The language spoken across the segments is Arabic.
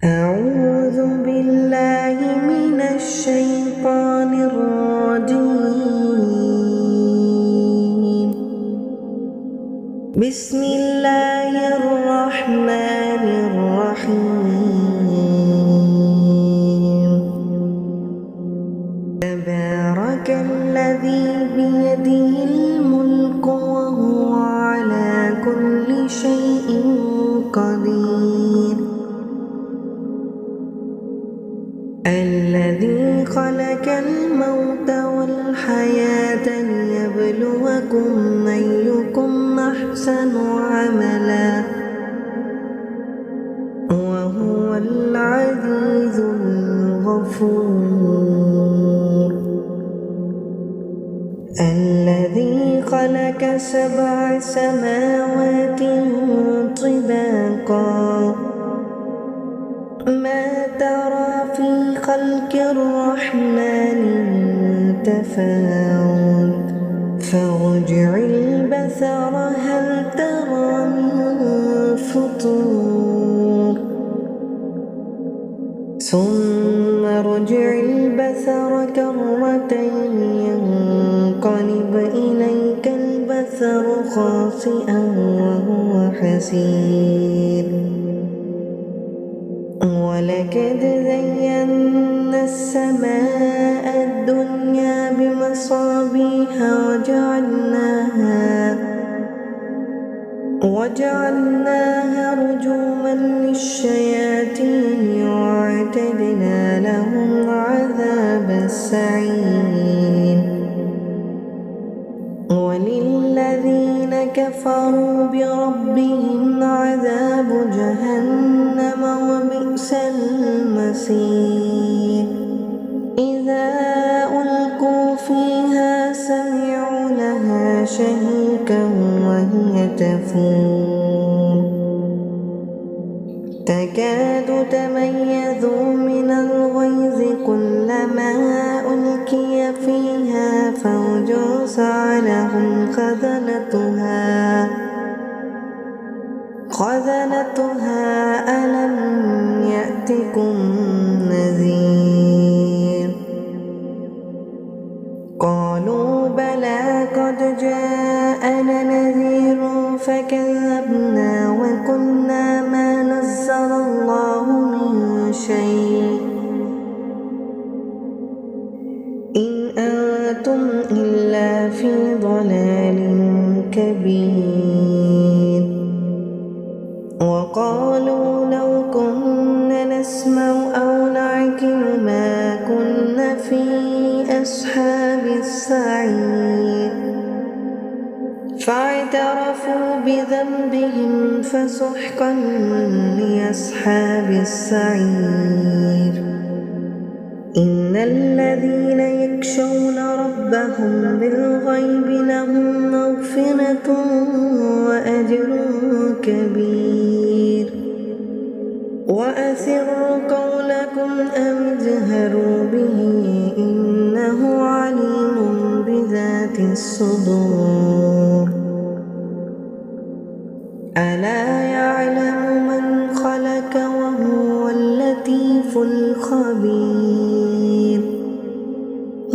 أعوذ بالله من الشيطان الرجيم. بسم الله الرحمن الرحيم. تبارك الذي بيده الملك وهو على كل شيء قدير. الذي خلق الموت والحياة ليبلوكم أيكم أحسن عملا وهو العزيز الغفور. الذي خلق 7 سماوات طباقا ما ترى في خلق الرحمن من تفاوت فارجع البصر هل ترى من فطور ثم ارجع البصر كرتين ينقلب إليك البصر خاسئا وهو حسير. ولقد زينا السماء الدنيا بمصابيح وجعلناها رجوما للشياطين وأعتدنا لهم عذاب السعير. وللذين كفروا بربهم عذاب جهنم وبئس المصير. إذا ألقوا فيها سمعوا لها شهيقا وهي تفور تكاد تميز من الغيظ كلما ألقي فيها فوج سألهم خزنتها ألم يأتكم نذير؟ قالوا بلى قد جاءنا نذير فكذبنا وقلنا ما نزل الله من شيء إن أنتم إلا في ضلال كبير. وقالوا لو كنا نسمع أو نعقل ما كنا في أصحاب السعير. فاعترفوا بذنبهم فسحقا لأصحاب السعير. إن الذين يخشون ربهم بالغيب لهم مغفرة وأجر كبير. وأسروا قولكم أو اجهروا به إنه عليم بذات الصدور. ألا يعلم من خلق وهو اللطيف الخبير.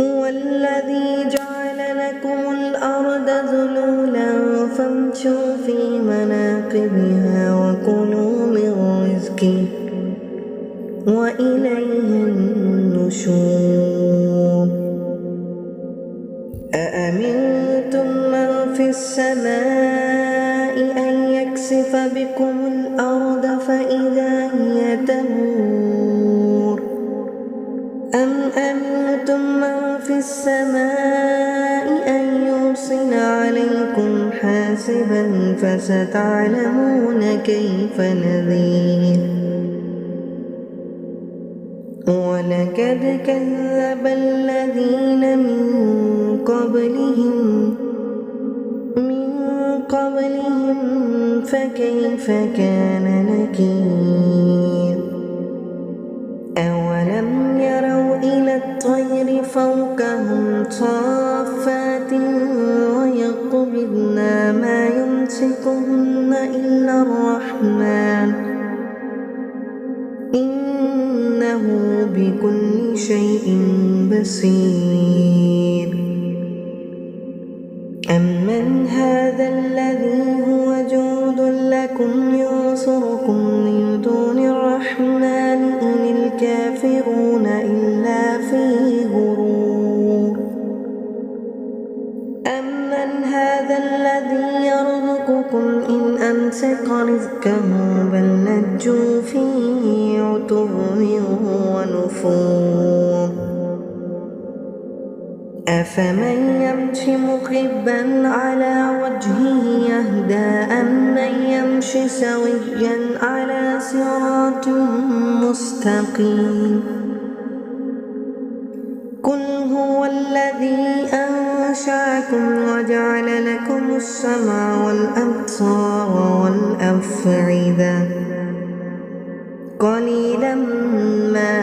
هو الذي جعل لكم الأرض ذلولا فامشوا في مناكبها وكلوا من رزقه وإليه النشور. أأمنتم من في السماء أن يكسف بكم الأرض فإذا هي تمور أم أمنتم من في السماء أن يرسل عليكم حاسبا فستعلمون كيف نذير. ولقد كذب الذين من قبلهم فكيف كان نكير. أولم يروا إلى الطير فوقهم صافات ويقبضن ما يمسكهن إلا الرحمن إنه بكل شيء بصير. أمن هذا الذي هو جند لكم ينصركم من دون الرحمن إن الكافرون إلا في غرور. أمن هذا الذي يرزقكم إن أمسك رزقه بل لجوا في عتو ونفور. أفمن يمشي مكبا على وجهه يهدى أمن يمشي سويا على صراط مستقيم. قل هو الذي أنشأكم وجعل لكم السمع والأبصار والأفئدة قليلا ما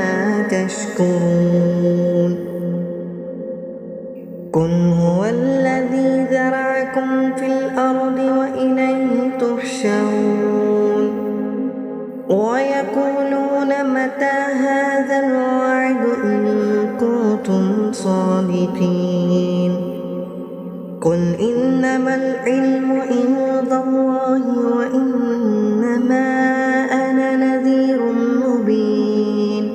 تشكرون. قل هو الذي ذرأكم في الأرض وإليه تحشرون. ويقولون متى هذا الوعد إن كنتم صادقين. قل إنما العلم عند الله وإنما أنا نذير مبين.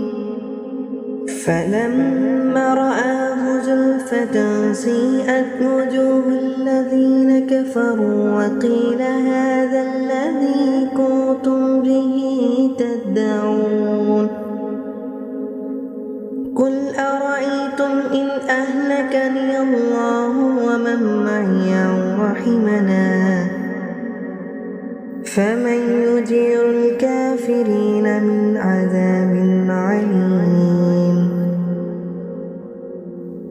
فلما رآه زلفة سيئت وجوه الذين كفروا وقيل هذا الذي كنتم به تدعون. قل أرأيتم إن أهلكني الله ومن معي أو رحمنا فمن يجير الكافرين من عذاب عليم.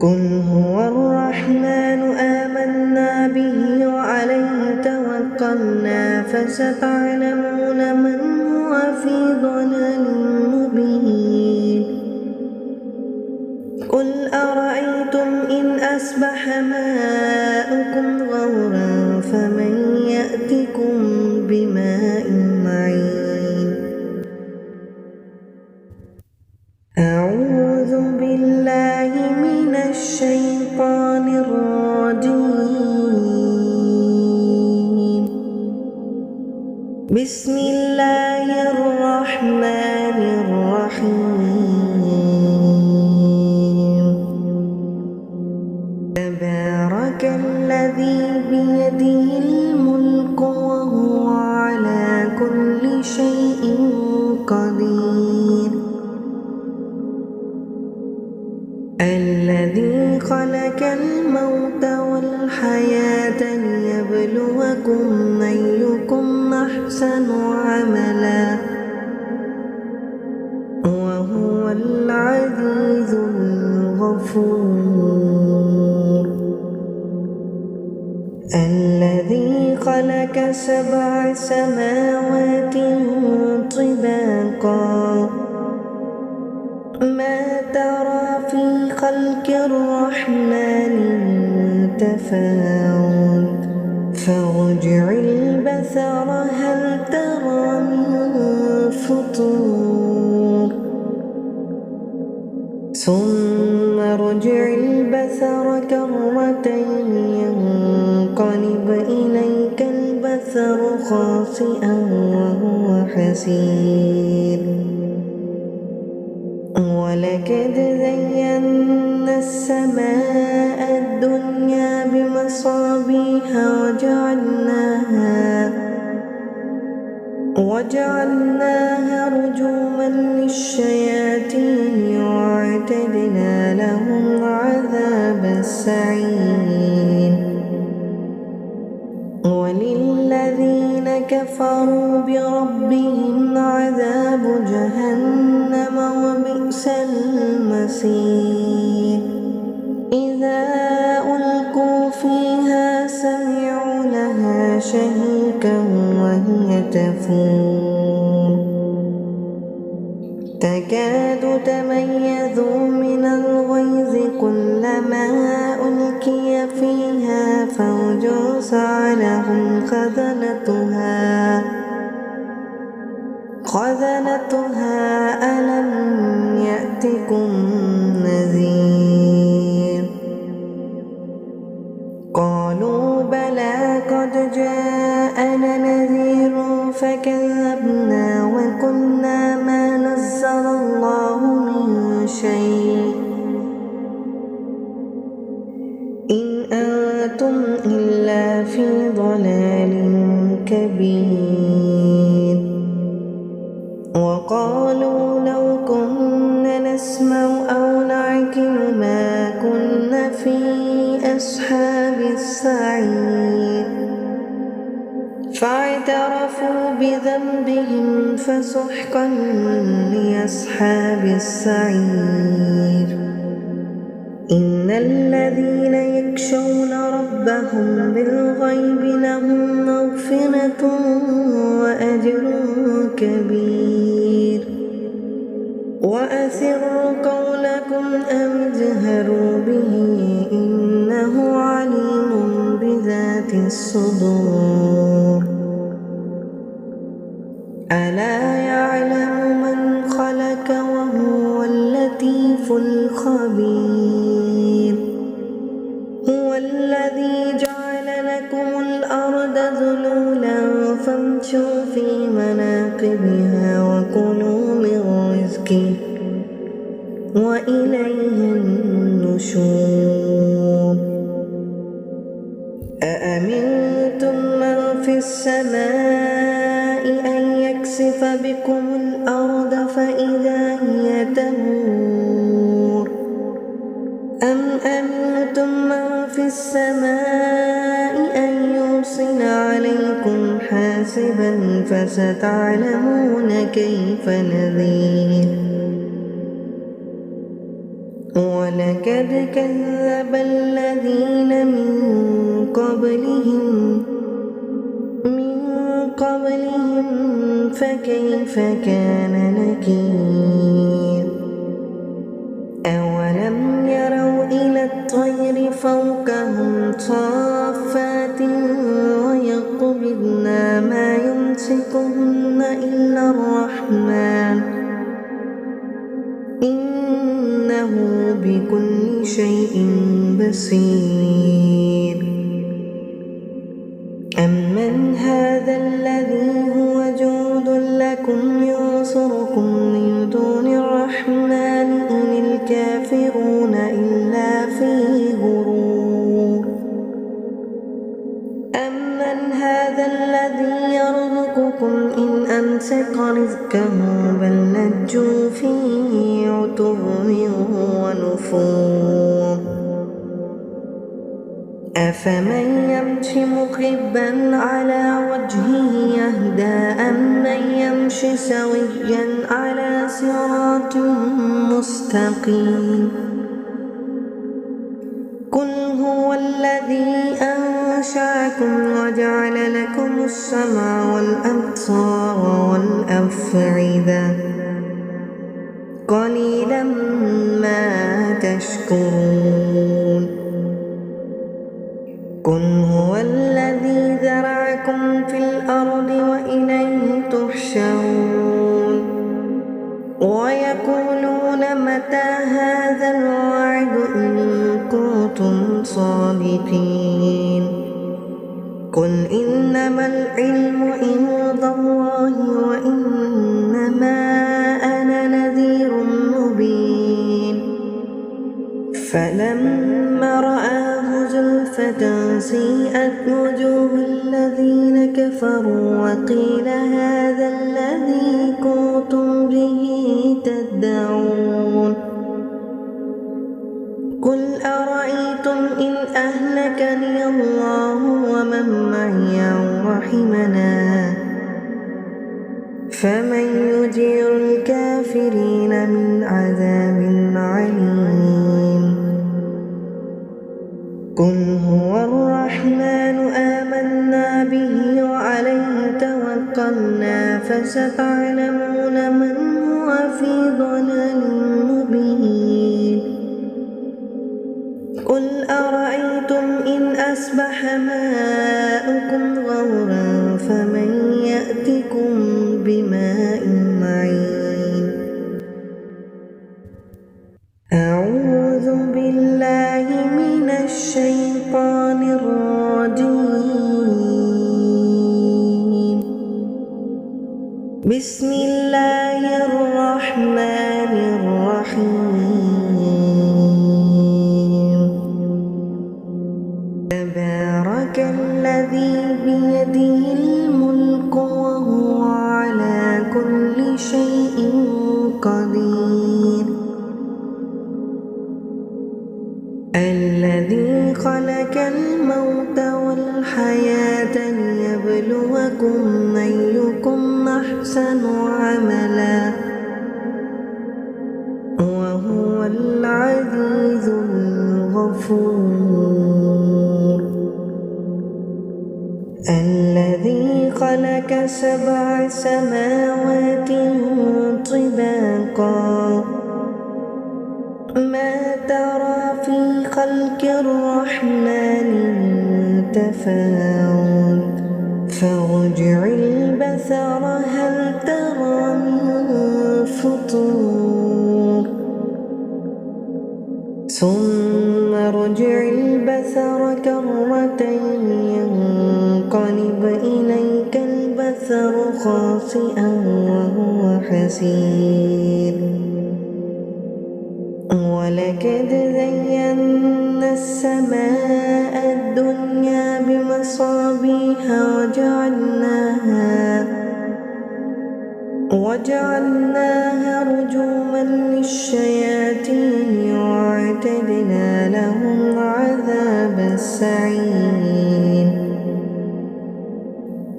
قل هو الرحمن آمنا به وعليه توكلنا فستعلمون من هو في ضلال مبين. قل أرأيتم إن أصبح ماؤكم غورا فمن يأتكم بماء معين. أعوذ بالله من الشيطان الرجيم. بسم الله الرحمن الرحيم. تبارك الذي بيده الملك وهو على كل شيء قدير. الذي خلق الموت والحياة ليبلوكم أيكم أحسن عملا وهو العزيز الغفور. الذي خلق 7 سماوات طباقا ما ترى في خلق الرحمن من تفاوت فارجع البصر هل ترى من فطور ثم ارجع البصر كرتين ينقلب إليك البصر خاسئا وهو حسير. ولقد زينا السماء الدنيا بمصابيح وجعلناها رجوما للشياطين وأعتدنا لهم عذاب السعير. وللذين كفروا بربهم عذاب جهنم وبئس المصير. إذا ألقوا فيها سمعوا لها شهيقا وهي تفور تكاد تميز من الغيظ كلما ألقي فيها فوج سألهم خزنتها ألم يأتكم نذير قالوا بلى قد جاءنا نذير فكذبنا وقلنا ما نزل الله من شيء إن أنتم إلا في ضلال كبير وقالوا لو كنا نسمع أو نعقل ما كنا في أصحاب السعير فاعترفوا بذنبهم فسحقا لأصحاب السعير إن الذين يخشون ربهم بالغيب لهم مغفرة وأجر كبير وأسروا قولكم أو اجهروا به إنه عليم بذات الصدور ألا يعلم من خلق وهو اللطيف الخبير هو الذي جعل لكم الأرض ذلولا فامشوا في مناكبها وكلوا من رزقه وإليه النشور أأمنتم من في السماء أن يكسف بكم الأرض فإذا هي تمور أم أمنتم من في السماء أن يرسل عليكم حاسبا فستعلمون كيف نذير ولقد كذب الذين من قبلهم فكيف كان نكير أولم يروا إلى الطير فوقهم صافات ويقبضن ما يمسكهن إلا الرحمن إنه بكل شيء بصير أمن هذا الذي هو جود لكم ينصركم من دون الرحمن إن الكافرون إلا في غرور أمن هذا الذي يرزقكم إن أمسك رزقه بل لجوا في عتو ونفور أفمن يمشي مكبا على وجهه يهدى أمن يمشي سويا على صراط مستقيم قل هو الذي أنشأكم وجعل لكم السمع والأبصار والأفئدة قليلا ما تشكرون قل هو الذي ذرأكم في الأرض وإليه تحشرون ويقولون متى هذا الوعد إن كنتم صادقين قل إنما العلم عند الله وإنما أنا نذير مبين فلما رآه زلفة سيئت وجوه الذين كفروا وقيل هذا الذي كنتم به تدعون قل أرأيتم إن أهلكني الله ومن معي أو رحمنا فمن يجير الكافرين من عذاب عليم قل هو الرحمن آمنا به وعليه توكلنا فستعلمون من هو في ضلال مبين قل أرأيتم إن أصبح ماؤكم غورا فمن يأتكم بماء بسم الله الرحمن الرحيم تبارك الذي بيده الملك وهو على كل شيء قدير الذي خلق الموت والحياة ليبلوكم أيكم أحسن عملا وهو العزيز الغفور الذي خلق 7 سماوات طباقا ما ترى في خلق الرحمن من تفاوت فارجع البصر هل ترى من فطور ثم ارجع البصر كرتين ينقلب إليك البصر خاسئا وهو حسير ولقد زينا السماء الدنيا بمصابيح وجعلناها رجوما للشياطين وأعتدنا لهم عذاب السعير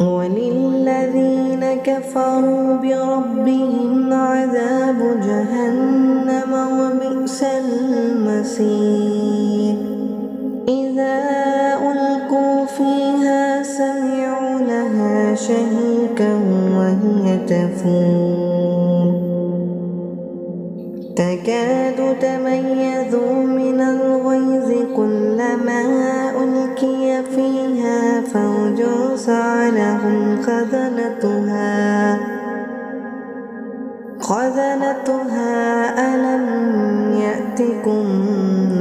وللذين كفروا بربهم عذاب جهنم وبئس المصير إذا ألقوا فيها سمعوا لها شهيقا وهي تفور تكاد تميز من الغيظ كلما ألقي فيها فوج سألهم خزنتها ألم يأتكم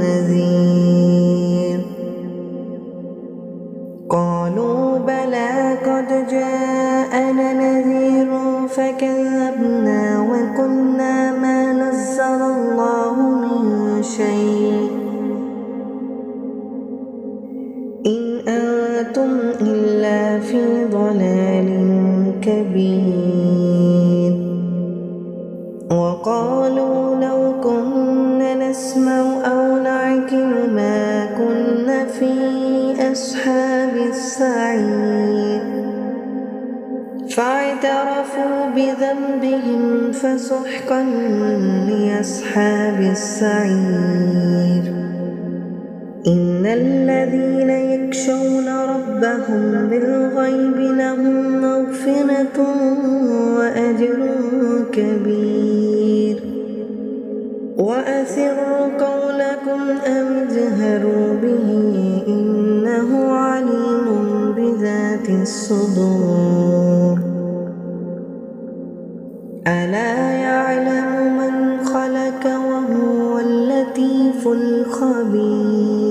نذير قالوا بلى قد جاءنا نذير فكذبنا وقلنا ما نزل الله من شيء إن أنتم إلا في ضلال كبير وقالوا لو كنا نسمع أو نعقل ما كنا في أصحاب السعير فاعترفوا بذنبهم فسحقا لأصحاب السعير إن الذين يخشون ربهم بالغيب لهم مغفرة وأجر كبير وأسروا قولكم أو اجهروا به إنه عليم بذات الصدور ألا يعلم من خلق وهو اللطيف الخبير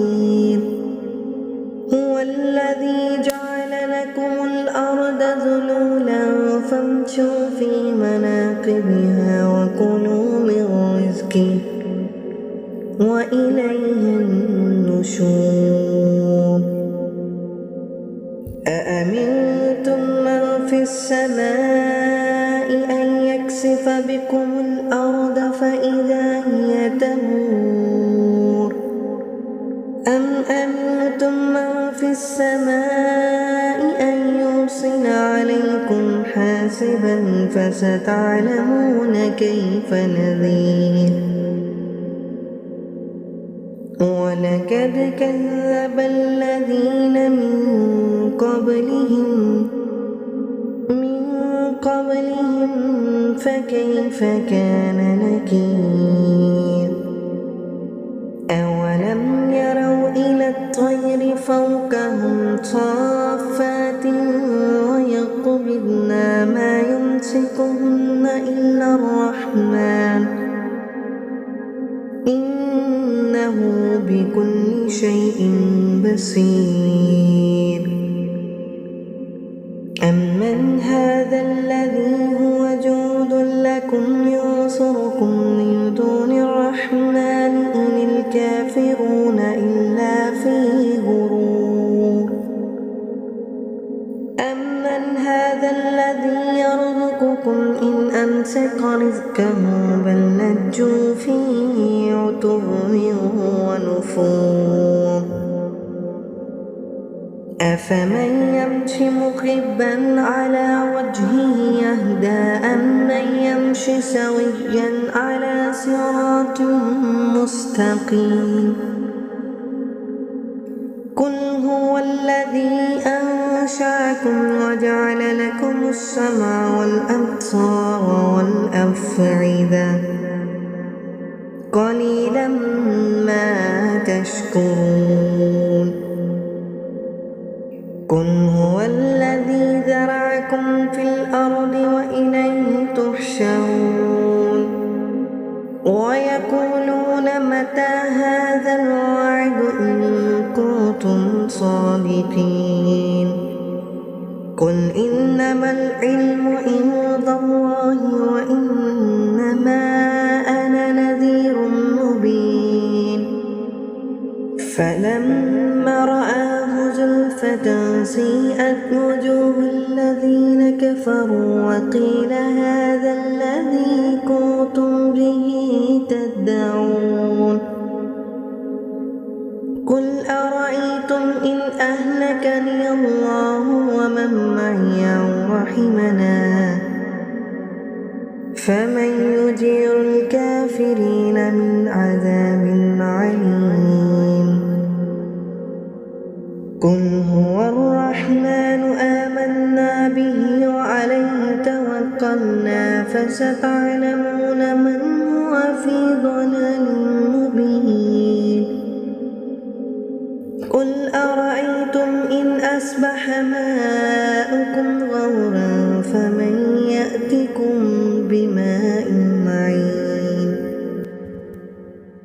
هو الذي جعل لكم الأرض ذلولا فامشوا في مناكبها وكلوا من رزقه وإليه النشور أأمنتم من في السماء أن يكسف بكم الأرض فإذا هي تمور أم أمنتم من في السماء أن يرسل عليكم حاسبا فستعلمون كيف نذير ولقد كذب الذين من قبلهم فكيف كان نكير أولم يروا إلى الطير فوقهم صافات ويقبضن ما يمسكهن إلا الرحمن إنه بكل شيء بصير أمن هذا الذي هو يكن ينصركم من دون الرحمن إن الكافرون إلا في غرور أمن هذا الذي يرزقكم إن أمسك رزقه بل لجوا في عتو ونفور أفمن يمشي مكبا على وجهه يهدى أمن يمشي سويا على صراط مستقيم قل هو الذي أنشأكم وجعل لكم السمع والأبصار والأفئدة قليلا ما تشكرون قل هو الذي ذرأكم في الأرض وإليه تحشرون ويقولون متى هذا الوعد إن كنتم صادقين قل إنما العلم عند الله وإنما أنا نذير مبين فلما رآه زلفة سيئت وجوه الذين كفروا وقيل هذا الذي كنتم به تدعون قل أرأيتم إن أهلكني الله ومن معي أو رحمنا فمن يجير الكافرين من عذاب عليم قل هو الرحمن آمنا به وعليه توكلنا فستعلمون من هو في ضلال مبين قل أرأيتم إن أصبح ماؤكم غورا فمن يأتكم بماء معين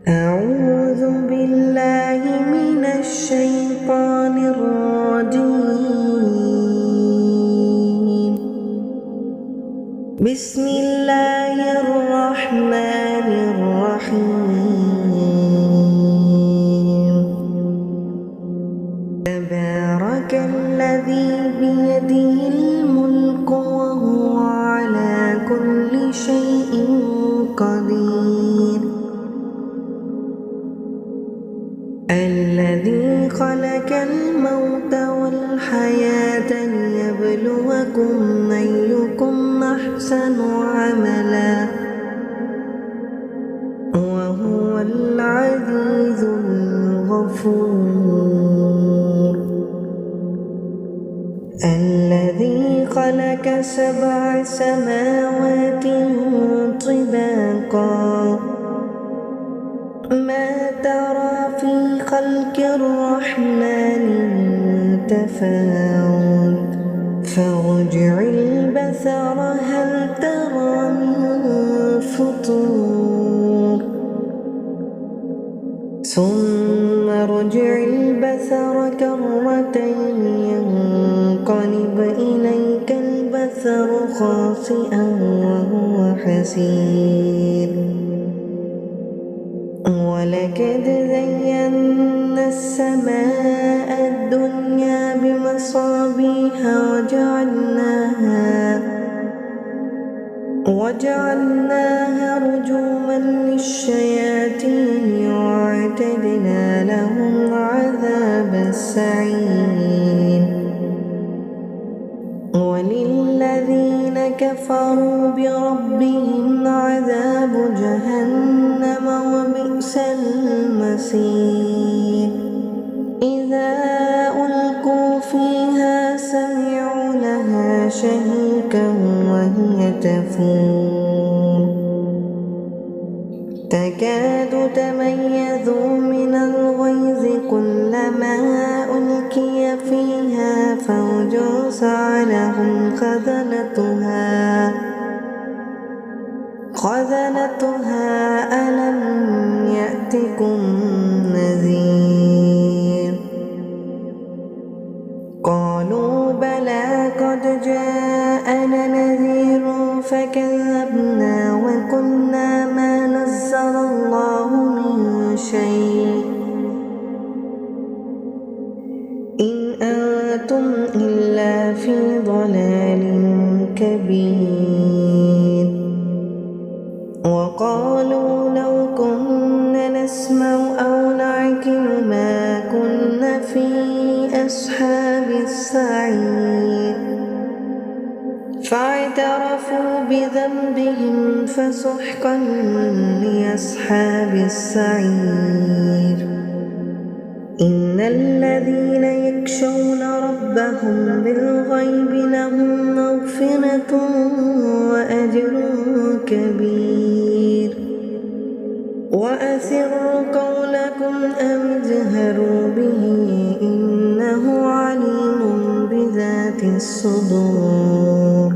أعوذ بالله من الشيطان الرجيم بسم الله الرحمن الرحيم تبارك الذي بيده الملك وهو على كل شيء قدير الذي خلق الموت والحياة ليبلوكم أيكم أحسن عملا وهو العزيز الغفور الذي خلق 7 سماوات طباقا ما ترى في خلق الرحمن من تفاوت فارجع البصر هل ترى من فطور ثم ارجع البصر كرتين ينقلب إليك البصر خاسئا وهو حسير ولقد زينا السماء الدنيا بمصابيح وجعلناها رجوما للشياطين وأعتدنا لهم عذاب السعير وللذين كفروا بربهم عذاب جهنم وبئس المصير إذا ألقوا فيها سمعوا لها شهيقا وهي تفور تكاد تميز من الغيظ كلما ألقي فيها فوج سألهم خزنتها ألم يأتكم نذير قالوا بلى قد جاءنا نذير فكذبنا وقالوا لو كنا نسمع أو نعقل ما كنا في أصحاب السعير فاعترفوا بذنبهم فسحقا لأصحاب السعير إن الذين يخشون ربهم بالغيب لهم مغفرة وأجر كبير وأسروا قولكم أو اجهروا به إنه عليم بذات الصدور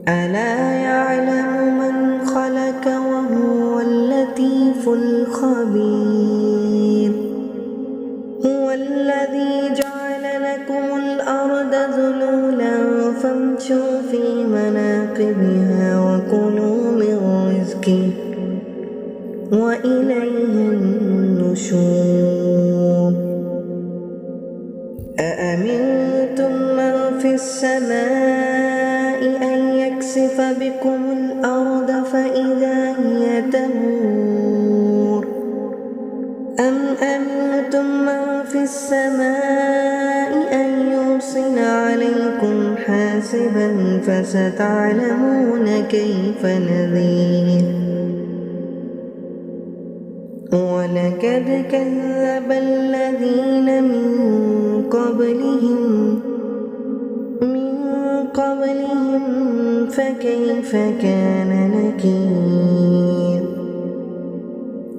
ألا يعلم من خلق وهو اللطيف الخبير هو الذي جعل لكم الأرض ذلولا فامشوا في مناكبها وكلوا من رزقه وإليه النشور أأمنتم من في السماء أن يكسف بكم الأرض فإذا هي تمور أم أمنتم من في السماء أن يرسل عليكم حاسبا فستعلمون كيف نذير ولقد كذب الذين من قبلهم فكيف كان نكير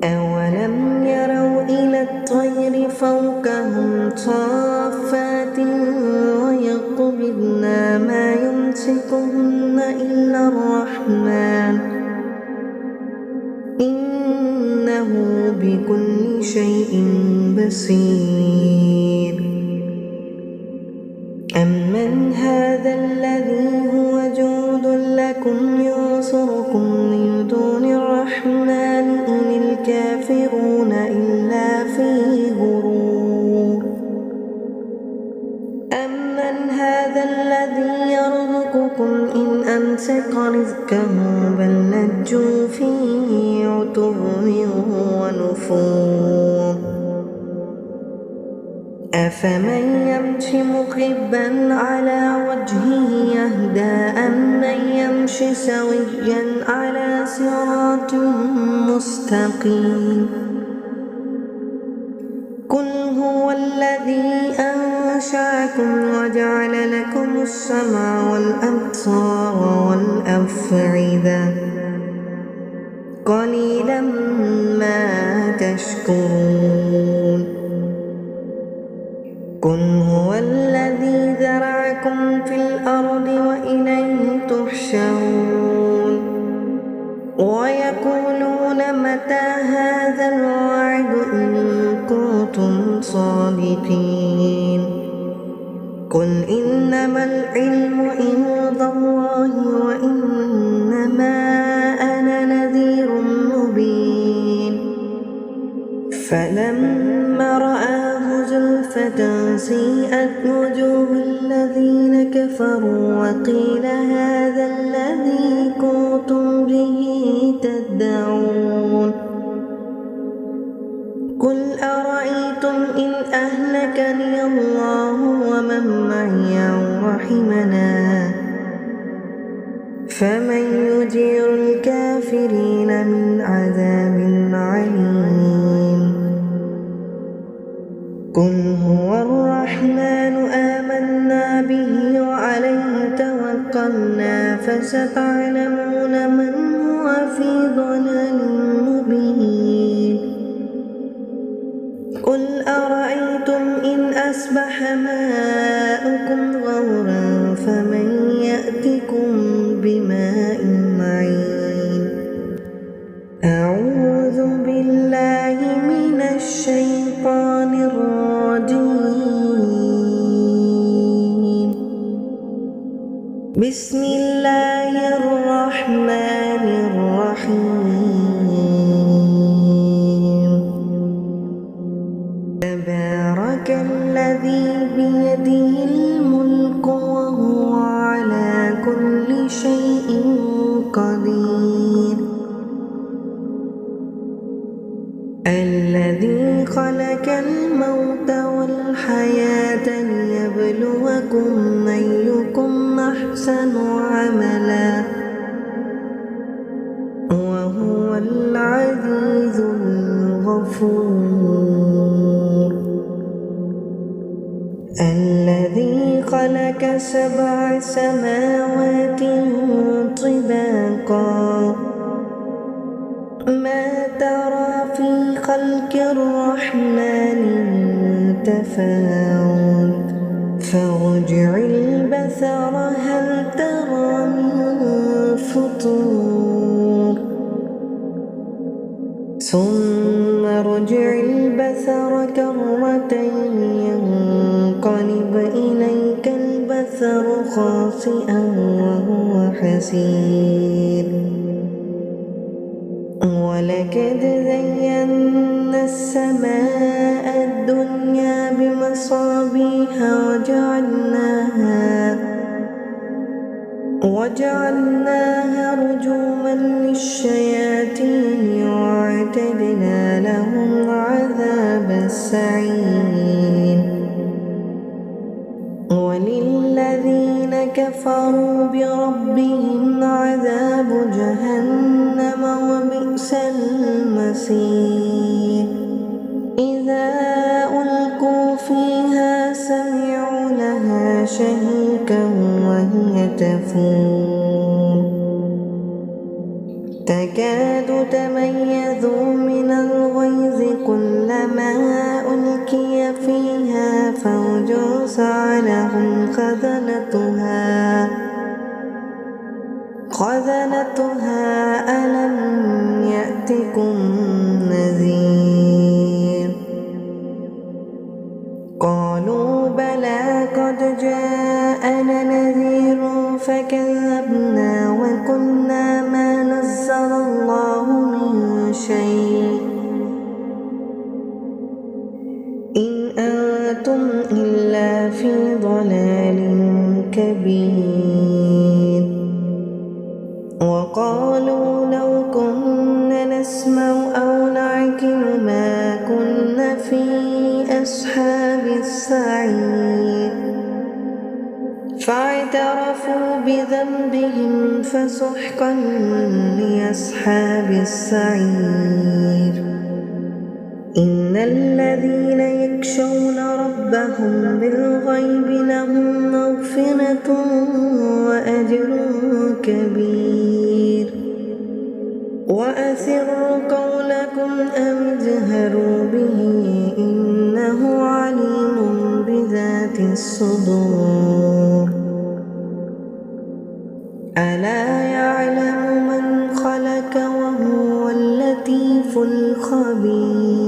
أولم يروا إلى الطير فوقهم صافات ويقبضن ما يمسكهن إلا الرحمن إنه بكل شيء بصير أمن هذا الذي هو جود لكم ينصركم من دون الرحمن إن الكافرون إلا في غرور أمن هذا الذي يرزقكم إن أمسك رزقه بل لجوا في عتو ونفور أفمن يمشي مكبا على وجهه يهدى أمن يمشي سويا على صراط مستقيم قل هو الذي أنشأكم وجعل لكم السمع والأبصار والأفئدة قليلا ما تشكرون قل هو الذي ذرأكم في الأرض وإليه تحشرون ويقولون متى هذا الوعد إن كنتم صادقين قل إنما العلم عند الله وإنما أنا نذير مبين فلما رآه زلفة سيئت وجوه الذين كفروا وقيل هذا الذي كنتم به تدعون قل أرأيتم إن أهلكني الله ومن معي أو رحمنا فمن يجير الكافرين من عذاب عليم قل هو الرحمن آمنا به وعليه توكلنا فستعلمون من هو في ضلال مبين قل أرأيتم إن أصبح ماؤكم غورا فمن يأتكم بماء معين أعوذ بالله من الشيطان الرجيم بسم الله الرحمن الرحيم تبارك الذي بيده الملك وهو على كل شيء قدير الذي خلق الموت والحياة ليبلوكم أيكم أحسن عملا وهو العزيز الغفور الذي خلق 7 سماوات طباقا ما ترى في خلق الرحمن من تفاوت فارجع البصر هل ترى من فطور ثم ارجع البصر كرتين ينقلب إليك البصر خاسئا وهو حسير ولقد زينا السماء الدنيا بمصابيح وجعلناها رجوما للشياطين وأعتدنا لهم عذاب السعير وللذين كفروا بربهم عذاب جهنم وبئس المصير إذا ألقوا فيها سمعوا لها شهيقا وهي تفور تكاد تميز من الغيظ كلما ألقي فيها فوج سألهم خزنتها ألم يأتكم نذير قالوا بلى قد جاءنا نذير فكذبنا وقلنا ما نزل الله من شيء إن أنتم إلا في ضلال كبير وقالوا لو كنا نسمع أو نعقل ما كنا في أصحاب السعير فاعترفوا بذنبهم فسحقا لأصحاب السعير إن الذين يخشون ربهم بالغيب لهم مغفرة وأجر كبير وأسروا قولكم أو اجهروا به إنه عليم بذات الصدور ألا يعلم من خلق وهو اللطيف الخبير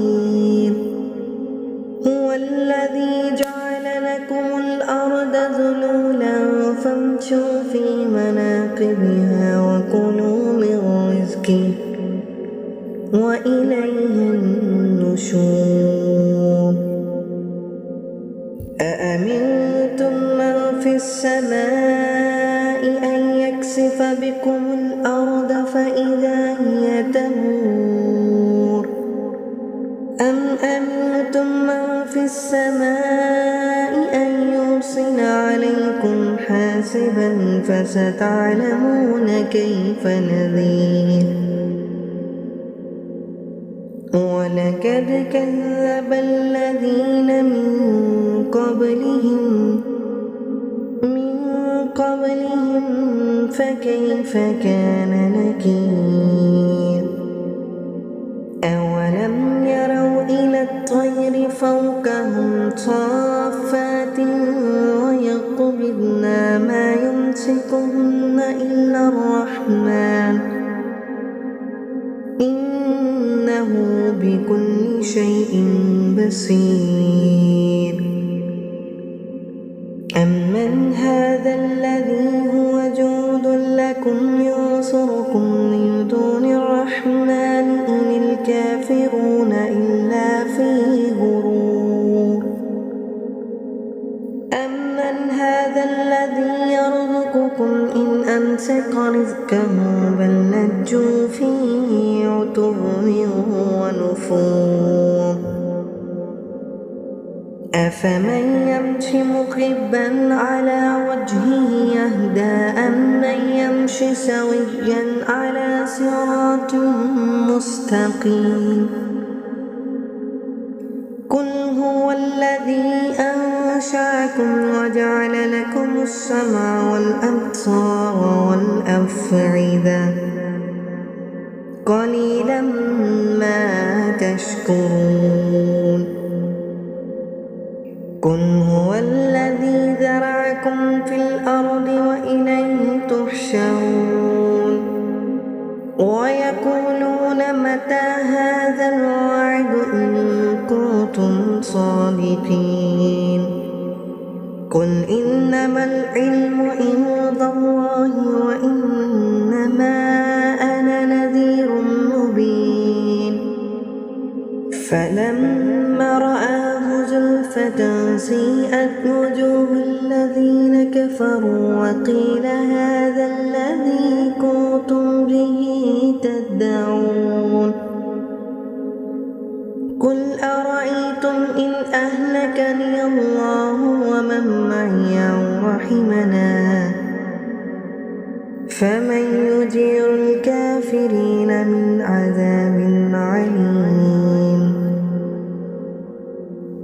هو الذي جعل لكم الأرض ذلولا فامشوا في مناكبها وكلوا من رزقه وإليه النشور أأمنتم من في السماء أن يكسف بكم الأرض فإذا هي تمور أم أمنتم من في السماء أن يرسل عليكم حاسبا فستعلمون كيف نذير ولقد كذب الذين من قبلهم فكيف كان نكير أولم يروا إلى الطير فوقهم صافات ويقبضن ما يمسكهن إلا الرحمن إنه بكل شيء بصير أمن هذا الذي هو جود لكم ينصركم من دون الرحمن إن الكافرون إلا في غرور أمن هذا الذي يرزقكم إن أمسك رزقه لجوا في عتو ونفور أفمن يمشي مكبا على وجهه يهدى أمن يمشي سويا على صراط مستقيم قل هو الذي أنشأكم وجعل لكم السمع والأبصار والأفئدة قليلا ما تشكرون قل هو الذي ذرأكم في الأرض وإليه تحشرون ويقولون متى هذا الوعد إن كنتم صادقين قل إنما العلم عند الله وإنما أنا نذير مبين فلما رآه زلفة سيئت وجوه الذين كفروا وقيل هذا الذي كنتم به تدعون قل أرأيتم إن أهلكني الله ومن معي أو رحمنا فمن يجير الكافرين من عذاب عليم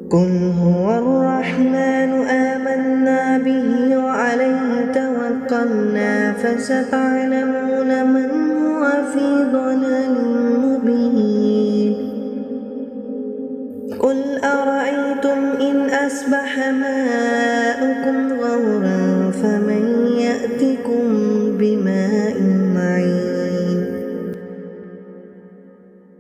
قل هو الرحمن آمنا به وعليه توكلنا فستعلمون من هو في ضلال مبين قل أرأيتم إن أصبح ماؤكم